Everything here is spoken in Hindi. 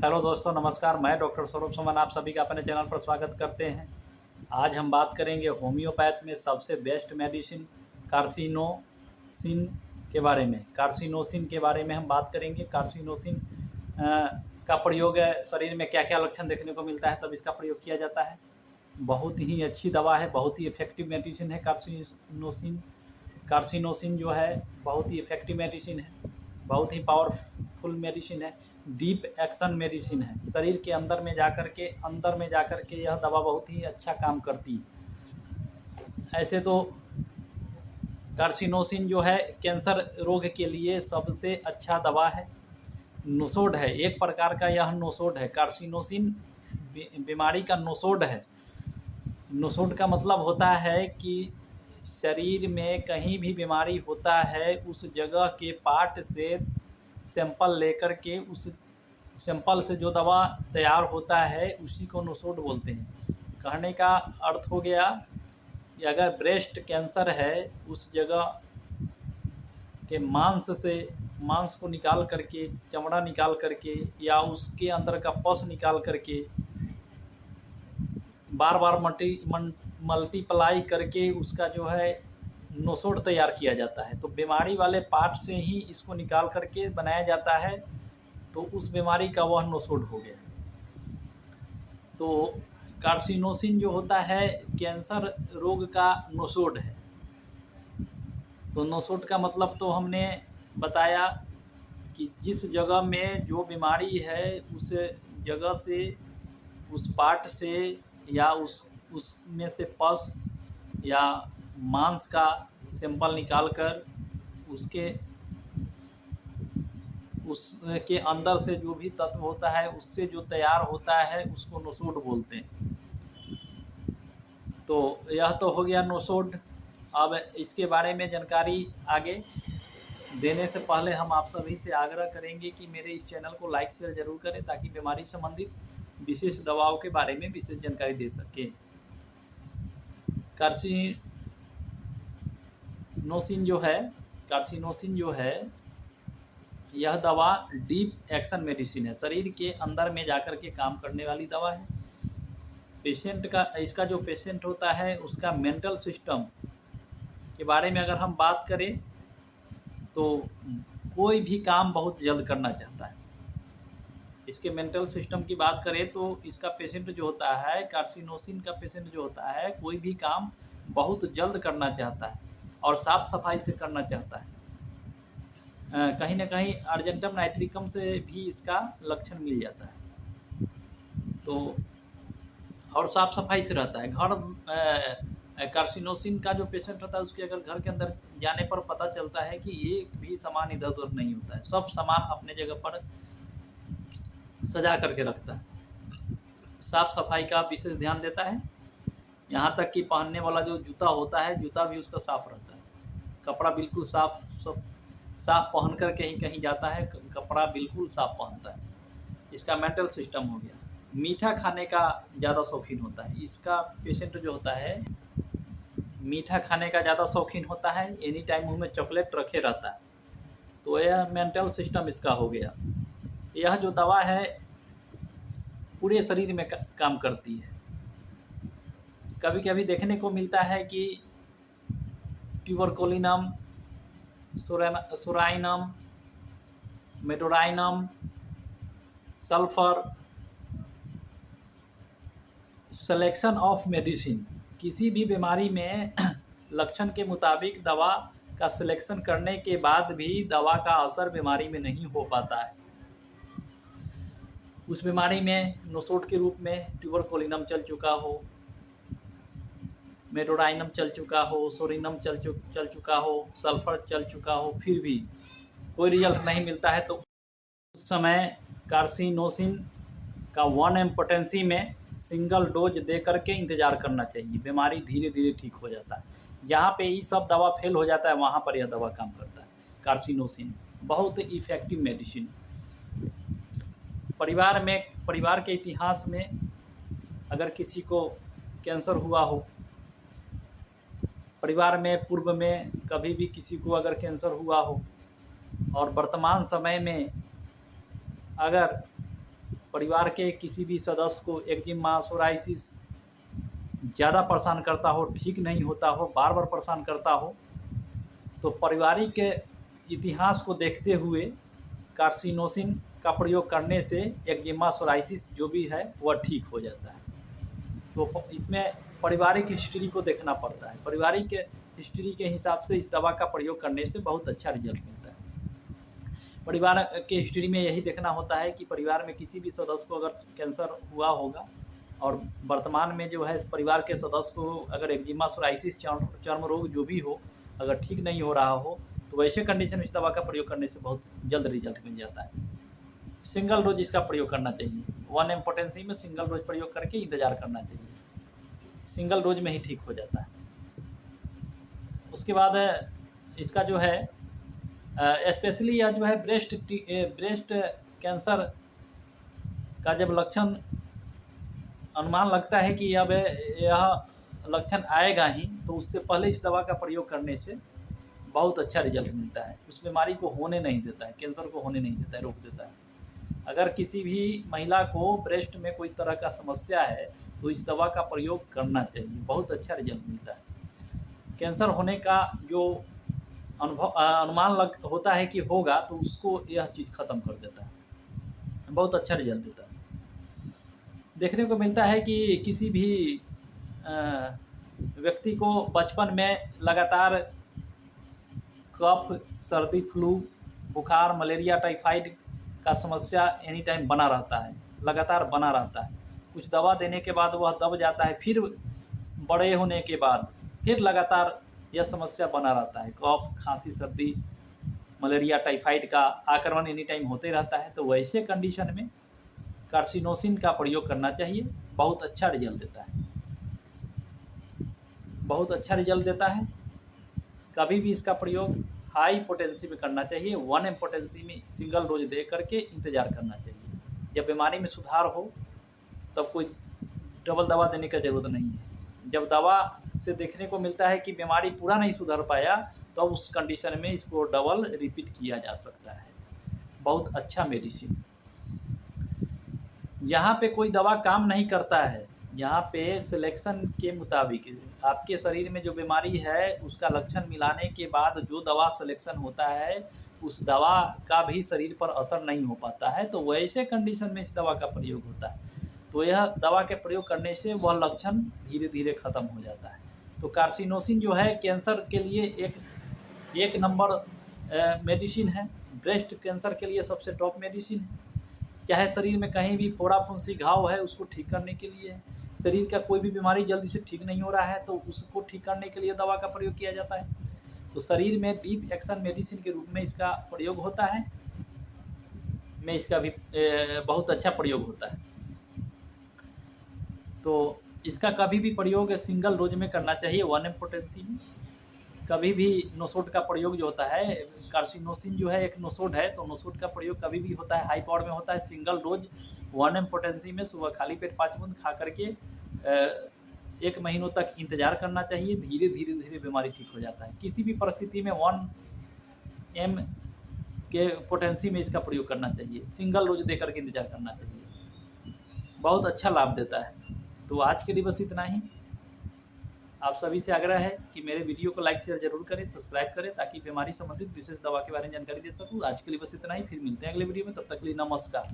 हेलो दोस्तों, नमस्कार। मैं डॉक्टर स्वरूप सुमन आप सभी का अपने चैनल पर स्वागत करते हैं। आज हम बात करेंगे होम्योपैथ में सबसे बेस्ट मेडिसिन कार्सिनोसिन के बारे में। कार्सिनोसिन के बारे में हम बात करेंगे। कार्सिनोसिन का प्रयोग शरीर में क्या क्या लक्षण देखने को मिलता है, तब इसका प्रयोग किया जाता है। बहुत ही अच्छी दवा है, बहुत ही इफेक्टिव मेडिसिन है कार्सिनोसिन। कार्सिनोसिन जो है बहुत ही इफेक्टिव मेडिसिन है, बहुत ही पावरफुल मेडिसिन है, डीप एक्शन मेडिसिन है। शरीर के अंदर में जाकर के यह दवा बहुत ही अच्छा काम करती है। ऐसे तो कार्सिनोसिन जो है कैंसर रोग के लिए सबसे अच्छा दवा है। नोसोड है, एक प्रकार का यह नोसोड है। कार्सिनोसिन बीमारी का नोसोड है। नोसोड का मतलब होता है कि शरीर में कहीं भी बीमारी होता है, उस जगह के पार्ट से सैंपल लेकर के उस सैंपल से जो दवा तैयार होता है उसी को नोसोड बोलते हैं। कहने का अर्थ हो गया कि अगर ब्रेस्ट कैंसर है, उस जगह के मांस को निकाल करके, चमड़ा निकाल करके या उसके अंदर का पस निकाल करके बार बार मल्टीप्लाई करके उसका जो है नोसोड तैयार किया जाता है। तो बीमारी वाले पार्ट से ही इसको निकाल करके बनाया जाता है, तो उस बीमारी का वह नोसोड हो गया। तो कार्सिनोसिन जो होता है कैंसर रोग का नोसोड है। तो नोसोड का मतलब तो हमने बताया कि जिस जगह में जो बीमारी है उस जगह से, उस पार्ट से या उसमें से पस या मांस का सैंपल निकालकर उसके अंदर से जो भी तत्व होता है उससे जो तैयार होता है उसको नोसोड बोलते हैं। तो यह तो हो गया नोसोड। अब इसके बारे में जानकारी आगे देने से पहले हम आप सभी से आग्रह करेंगे कि मेरे इस चैनल को लाइक शेयर जरूर करें, ताकि बीमारी संबंधित विशेष दवाओं के बारे में विशेष जानकारी दे सके। कार्सिनोसिन जो है यह दवा डीप एक्शन मेडिसिन है। शरीर के अंदर में जाकर के काम करने वाली दवा है। इसका जो पेशेंट होता है उसका मेंटल सिस्टम के बारे में अगर हम बात करें तो कोई भी काम बहुत जल्द करना चाहता है। इसके मेंटल सिस्टम की बात करें तो इसका पेशेंट जो होता है, कार्सिनोसिन का पेशेंट जो होता है, कोई भी काम बहुत जल्द करना चाहता है और साफ सफाई से करना चाहता है। कहीं ना कहीं अर्जेंटम नाइट्रिकम से भी इसका लक्षण मिल जाता है। तो और साफ सफाई से रहता है। कार्सिनोसिन का जो पेशेंट होता है उसके अगर घर के अंदर जाने पर पता चलता है कि एक भी सामान इधर उधर नहीं होता है, सब सामान अपने जगह पर सजा करके रखता है। साफ सफाई का विशेष ध्यान देता है। यहाँ तक कि पहनने वाला जो जूता होता है, जूता भी उसका साफ रहता है। कपड़ा बिल्कुल साफ पहन कर के ही कहीं जाता है, कपड़ा बिल्कुल साफ पहनता है। इसका मेंटल सिस्टम हो गया। मीठा खाने का ज़्यादा शौकीन होता है। इसका पेशेंट जो होता है मीठा खाने का ज़्यादा शौकीन होता है, एनी टाइम मुँह में चॉकलेट रखे रहता है। तो यह मेंटल सिस्टम इसका हो गया। यह जो दवा है पूरे शरीर में काम करती है। कभी कभी देखने को मिलता है कि tuberculinum, psorinum, Medorrhinum, sulphur, selection of medicine, किसी भी बीमारी में लक्षण के मुताबिक दवा का सिलेक्शन करने के बाद भी दवा का असर बीमारी में नहीं हो पाता है। उस बीमारी में नोसोड के रूप में ट्यूबरकुलिनम चल चुका हो, मेडोराइनम चल चुका हो, सोरिनम चल चुका हो, सल्फर चल चुका हो, फिर भी कोई रिजल्ट नहीं मिलता है, तो उस समय कार्सिनोसिन का 1 mg पोटेंसी में सिंगल डोज दे करके इंतज़ार करना चाहिए। बीमारी धीरे धीरे ठीक हो जाता है। जहाँ पे ये सब दवा फेल हो जाता है वहाँ पर यह दवा काम करता है। कार्सिनोसिन बहुत इफ़ेक्टिव मेडिसिन। परिवार के इतिहास में अगर किसी को कैंसर हुआ हो, परिवार में पूर्व में कभी भी किसी को अगर कैंसर हुआ हो, और वर्तमान समय में अगर परिवार के किसी भी सदस्य को एक्जिमा, सोराइसिस ज़्यादा परेशान करता हो, ठीक नहीं होता हो, बार बार परेशान करता हो, तो पारिवारिक इतिहास को देखते हुए कार्सिनोसिन का प्रयोग करने से एक्जिमा, सोराइसिस जो भी है वह ठीक हो जाता है। तो इसमें पारिवारिक हिस्ट्री को देखना पड़ता है। पारिवारिक हिस्ट्री के हिसाब से इस दवा का प्रयोग करने से बहुत अच्छा रिजल्ट मिलता है। परिवार के हिस्ट्री में यही देखना होता है कि परिवार में किसी भी सदस्य को अगर कैंसर हुआ होगा और वर्तमान में जो है परिवार के सदस्य को अगर एक्जिमा, सोराइसिस, चर्म रोग जो भी हो अगर ठीक नहीं हो रहा हो, तो वैसे कंडीशन में इस दवा का प्रयोग करने से बहुत जल्द रिजल्ट मिल जाता है। सिंगल डोज इसका प्रयोग करना चाहिए। 1 mg पोटेंसी में सिंगल डोज प्रयोग करके इंतज़ार करना चाहिए। सिंगल डोज में ही ठीक हो जाता है। उसके बाद इसका जो है स्पेशली यह जो है ब्रेस्ट कैंसर का जब लक्षण अनुमान लगता है कि अब यह लक्षण आएगा ही, तो उससे पहले इस दवा का प्रयोग करने से बहुत अच्छा रिजल्ट मिलता है। उस बीमारी को होने नहीं देता है, कैंसर को होने नहीं देता है, रोक देता है। अगर किसी भी महिला को ब्रेस्ट में कोई तरह का समस्या है तो इस दवा का प्रयोग करना चाहिए, बहुत अच्छा रिजल्ट मिलता है। कैंसर होने का जो अनुमान होता है कि होगा, तो उसको यह चीज़ ख़त्म कर देता है, बहुत अच्छा रिजल्ट देता है। देखने को मिलता है कि किसी भी व्यक्ति को बचपन में लगातार कफ, सर्दी, फ्लू, बुखार, मलेरिया, टाइफाइड का समस्या एनी टाइम बना रहता है, लगातार बना रहता है। कुछ दवा देने के बाद वह दब जाता है, फिर बड़े होने के बाद फिर लगातार यह समस्या बना रहता है। कफ, खांसी, सर्दी, मलेरिया, टाइफाइड का आक्रमण एनी टाइम होते रहता है। तो वैसे कंडीशन में कार्सिनोसिन का प्रयोग करना चाहिए, बहुत अच्छा रिजल्ट देता है, बहुत अच्छा रिजल्ट देता है। कभी भी इसका प्रयोग हाई पोटेंसी में करना चाहिए। 1 mg पोटेंसी में सिंगल डोज दे करके इंतज़ार करना चाहिए। जब बीमारी में सुधार हो तब कोई डबल दवा देने की ज़रूरत नहीं है। जब दवा से देखने को मिलता है कि बीमारी पूरा नहीं सुधर पाया, तो उस कंडीशन में इसको डबल रिपीट किया जा सकता है। बहुत अच्छा मेडिसिन। यहाँ पे कोई दवा काम नहीं करता है, यहाँ पे सिलेक्शन के मुताबिक आपके शरीर में जो बीमारी है उसका लक्षण मिलाने के बाद जो दवा सिलेक्शन होता है उस दवा का भी शरीर पर असर नहीं हो पाता है, तो वैसे कंडीशन में इस दवा का प्रयोग होता है। तो यह दवा के प्रयोग करने से वह लक्षण धीरे धीरे ख़त्म हो जाता है। तो कार्सिनोसिन जो है कैंसर के लिए एक नंबर मेडिसिन है। ब्रेस्ट कैंसर के लिए सबसे टॉप मेडिसिन है। चाहे शरीर में कहीं भी फोड़ा फुंसी घाव है उसको ठीक करने के लिए है। शरीर का कोई भी बीमारी जल्दी से ठीक नहीं हो रहा है तो उसको ठीक करने के लिए दवा का प्रयोग किया जाता है। तो शरीर में डीप एक्शन मेडिसिन के रूप में इसका प्रयोग होता है। में इसका भी बहुत अच्छा प्रयोग होता है। तो इसका कभी भी प्रयोग सिंगल डोज में करना चाहिए 1 mg पोटेंसी में। कभी भी नोसोड का प्रयोग जो होता है, कार्सिनोसिन जो है एक नोसोड है, तो नोसोड का प्रयोग कभी भी होता है हाई पावर में होता है। सिंगल डोज 1 mg पोटेंसी में सुबह खाली पेट 5 बूंद खा करके 1 महीनों तक इंतज़ार करना चाहिए। धीरे धीरे धीरे बीमारी ठीक हो जाता है। किसी भी परिस्थिति में 1 mg के पोटेंसी में इसका प्रयोग करना चाहिए, सिंगल डोज दे करके इंतज़ार करना चाहिए, बहुत अच्छा लाभ देता है। तो आज के लिए बस इतना ही। आप सभी से आग्रह है कि मेरे वीडियो को लाइक शेयर जरूर करें, सब्सक्राइब करें, ताकि बीमारी संबंधित विशेष दवा के बारे में जानकारी दे सकूं। आज के लिए बस इतना ही, फिर मिलते हैं अगले वीडियो में। तब तक के लिए नमस्कार।